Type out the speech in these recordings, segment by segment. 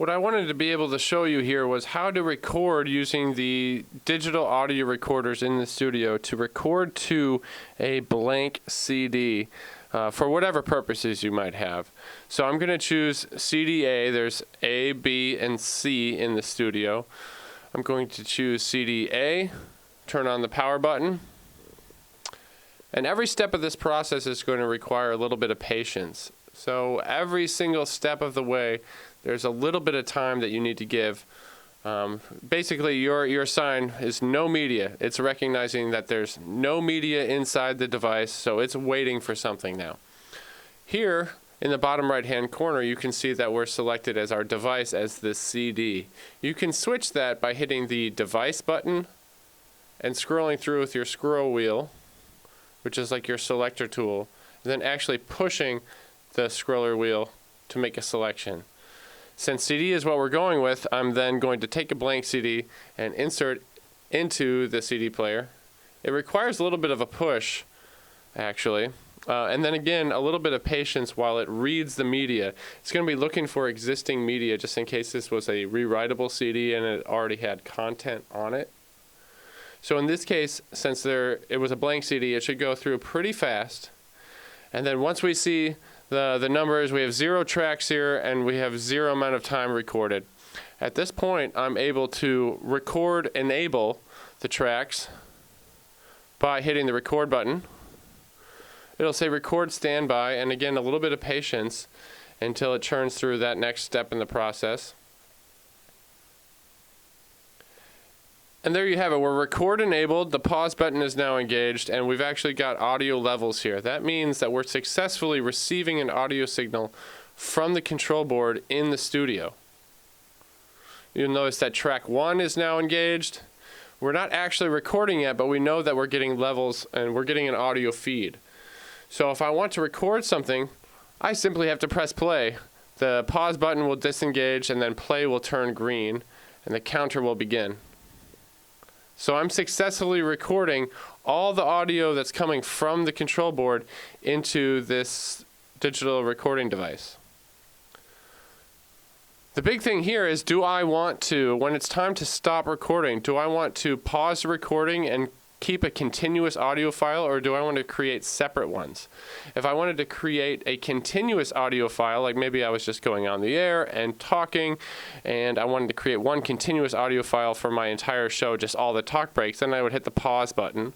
What I wanted to be able to show you here was how to record using the digital audio recorders in the studio to record to a blank CD for whatever purposes you might have. So I'm going to choose CD A. There's A, B, and C in the studio. I'm going to choose CD A, turn on the power button. And every step of this process is going to require a little bit of patience. So every single step of the way, there's a little bit of time that you need to give. Basically, your sign is no media. It's recognizing that there's no media inside the device, so it's waiting for something now. Here, in the bottom right-hand corner, you can see that we're selected as our device as the CD. You can switch that by hitting the device button and scrolling through with your scroll wheel, which is like your selector tool, and then actually pushing the scroller wheel to make a selection. Since CD is what we're going with, I'm then going to take a blank CD and insert into the CD player. It requires a little bit of a push, actually, and then again, a little bit of patience while it reads the media. It's going to be looking for existing media just in case this was a rewritable CD and it already had content on it. So in this case, since it was a blank CD, it should go through pretty fast. And then once we see the numbers, we have 0 tracks here and we have 0 amount of time recorded. At this point, I'm able to enable the tracks by hitting the record button. It'll say record standby, and again, a little bit of patience until it churns through that next step in the process. And there you have it. We're record enabled, the pause button is now engaged, and we've actually got audio levels here. That means that we're successfully receiving an audio signal from the control board in the studio. You'll notice that track 1 is now engaged. We're not actually recording yet, but we know that we're getting levels and we're getting an audio feed. So if I want to record something, I simply have to press play. The pause button will disengage and then play will turn green and the counter will begin. So I'm successfully recording all the audio that's coming from the control board into this digital recording device. The big thing here is, do I want to, when it's time to stop recording, do I want to pause the recording and keep a continuous audio file, or do I want to create separate ones? If I wanted to create a continuous audio file, like maybe I was just going on the air and talking, and I wanted to create one continuous audio file for my entire show, just all the talk breaks, then I would hit the pause button.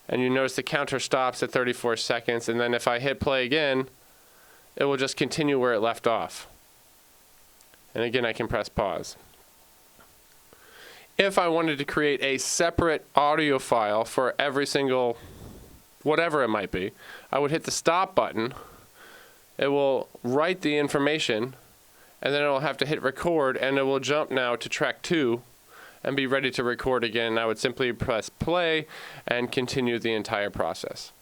And you notice the counter stops at 34 seconds, and then if I hit play again, it will just continue where it left off. And again, I can press pause. If I wanted to create a separate audio file for every single, whatever it might be, I would hit the stop button. It will write the information, and then it will have to hit record, and it will jump now to track 2 and be ready to record again. I would simply press play and continue the entire process.